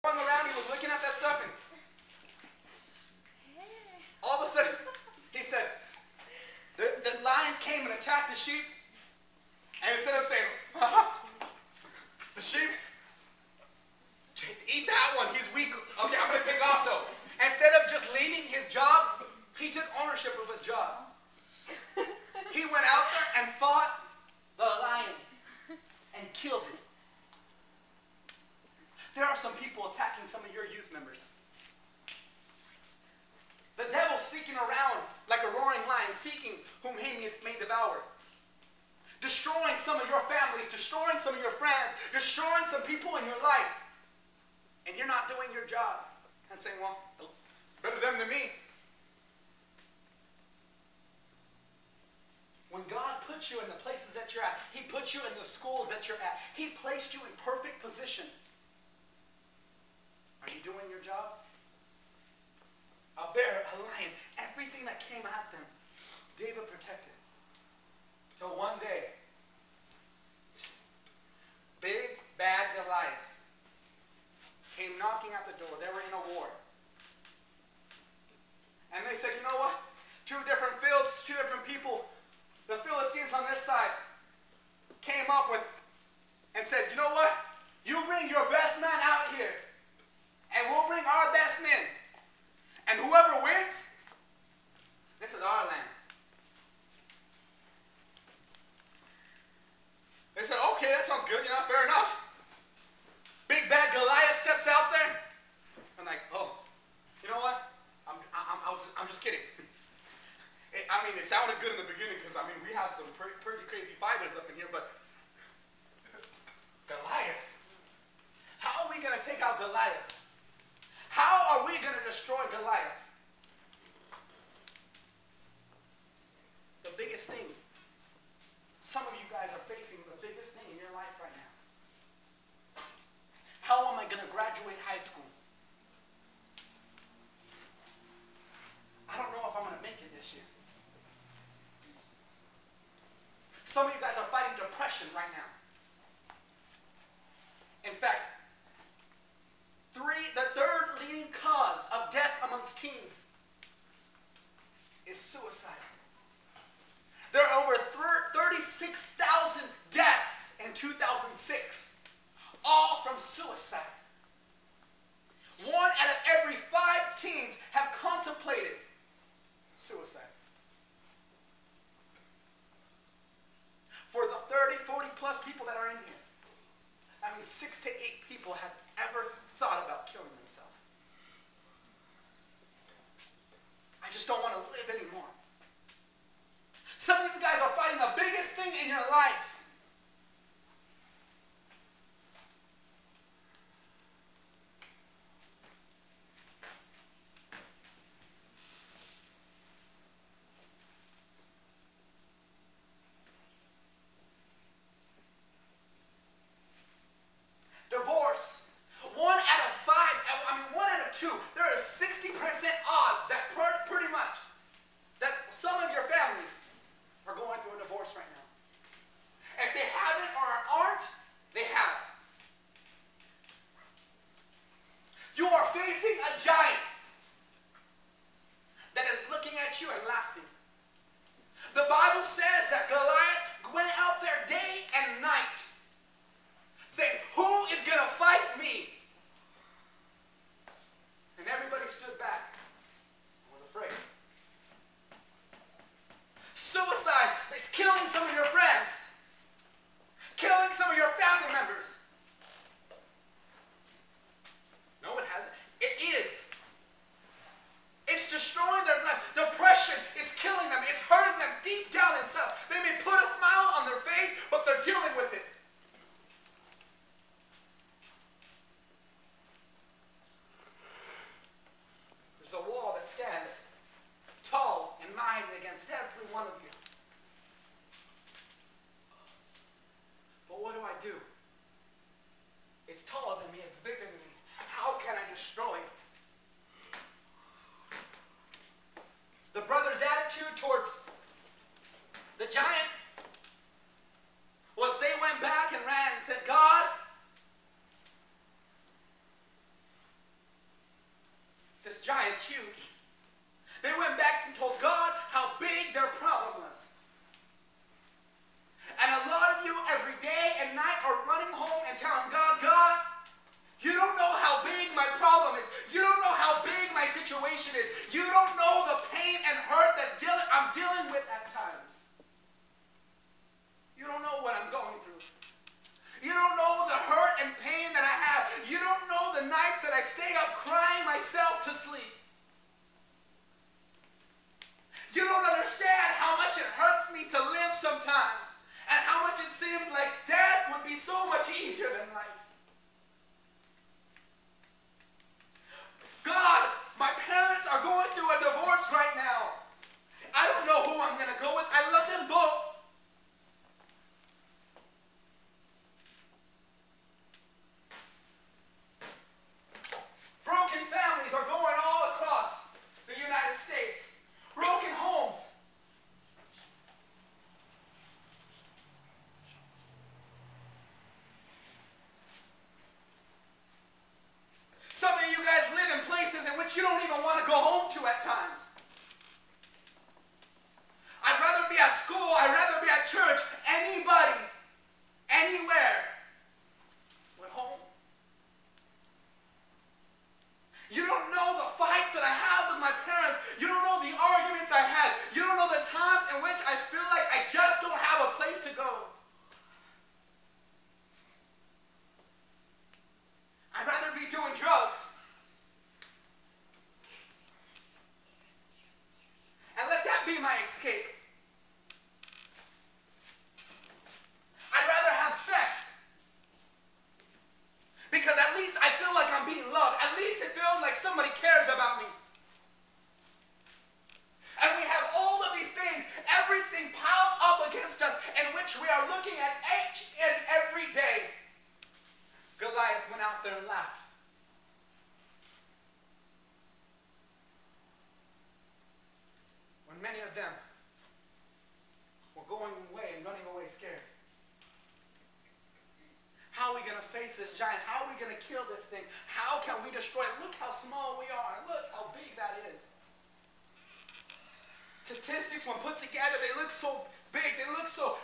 Going around, he was looking at that stuff, and all of a sudden, he said, the lion came and attacked the sheep, and instead of saying, the sheep, eat that one, he's weak. Okay, I'm going to take off though. Instead of just leaving his job, he took ownership of his job. He went out there and fought the lion and killed it. There are some people attacking some of your youth members. The devil's seeking around like a roaring lion, seeking whom he may devour. Destroying some of your families, destroying some of your friends, destroying some people in your life. And you're not doing your job. And saying, well, better them than me. When God puts you in the places that you're at, he puts you in the schools that you're at. He placed you in perfect position. Are you doing your job? A bear, a lion, everything that came at them, David protected. So one day, big, bad Goliath came knocking at the door. They were in a war. And they said, you know what? Two different fields, two different people. The Philistines on this side came up with and said, you know what? You bring your best man out here, and we'll bring our best men. And whoever wins, this is our land. They said, okay, that sounds good, fair enough. Big bad Goliath steps out there. I'm like, oh, you know what? I'm just kidding. It sounded good in the beginning because, we have some pretty crazy fighters up in here, but Goliath. How are we going to take out Goliath? How are we going to destroy Goliath? The biggest thing, some of you guys are facing the biggest thing in your life right now. How am I going to graduate high school? I don't know if I'm going to make it this year. Some of you guys are fighting depression right now. In fact, the third leading cause of death amongst teens is suicide. There are over 36,000 deaths in 2006, all from suicide. 1 out of every 5 teens have contemplated suicide. For the 30, 40 plus people that are in here, 6 to 8 people have ever thought about killing themselves. I just don't want to live anymore. Some of you guys are fighting the biggest thing in your life. Divorce. 1 out of 5, 1 out of 2. There is 60% odds that pretty much that some of your families are going through a divorce right now. If they haven't or aren't, they have. You are facing a giant that is looking at you and laughing. The Bible says that Goliath went out there day and night saying, who is going to fight me? And everybody stood back and was afraid. Suicide, it's killing some of your friends. Killing some of your family members. No, it hasn't. It is. It's destroying their life. Depression is killing them. It's hurting them deep down inside. They may put a smile on their face, but they're dealing with it. There's a wall that stands tall and mighty against every one of you. But what do? It's taller than me. It's bigger than me. How can I destroy it? The brothers' attitude towards the giant was they went back and ran and said, God, this giant's huge. They went back and told God how big their problem was. And a lot of you every day and night are running home and telling God, God, you don't know how big my problem is. You don't know how big my situation is. You don't know the pain and hurt that I'm dealing with at times. You don't know what I'm going through. You don't know the hurt and pain that I have. You don't know the nights that I stay up crying myself to sleep. You don't understand how much it hurts me to live sometimes, and how much it seems like death would be so much easier than life. God, my parents are going through a divorce right now. I don't know who I'm going to go with. I love them both. Broken families are going all across the United States. Broken homes. Some of you guys live in places in which you don't even want to go home to at times. I'd rather be at school, I'd rather be at church, anybody, anywhere, but home. You don't know the fights that I have with my parents. You don't know the arguments I had. You don't know the times in which I feel like I just don't have a place to go. I'd rather be doing drugs. And let that be my escape. I'd rather have sex. Because at least I feel like I'm being loved. At least it feels like somebody cares about me. And we have all of these things, everything piled up against us, in which we are looking at each and every day. Goliath went out there and laughed. When many of them were going away and running away scared. How are we going to face this giant? How are we going to kill this thing? How can we destroy it? Look how small we are. Look how big that is. Statistics, when put together, they look so big. They look so,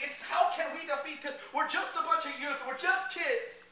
it's how can we defeat this? We're just a bunch of youth. We're just kids.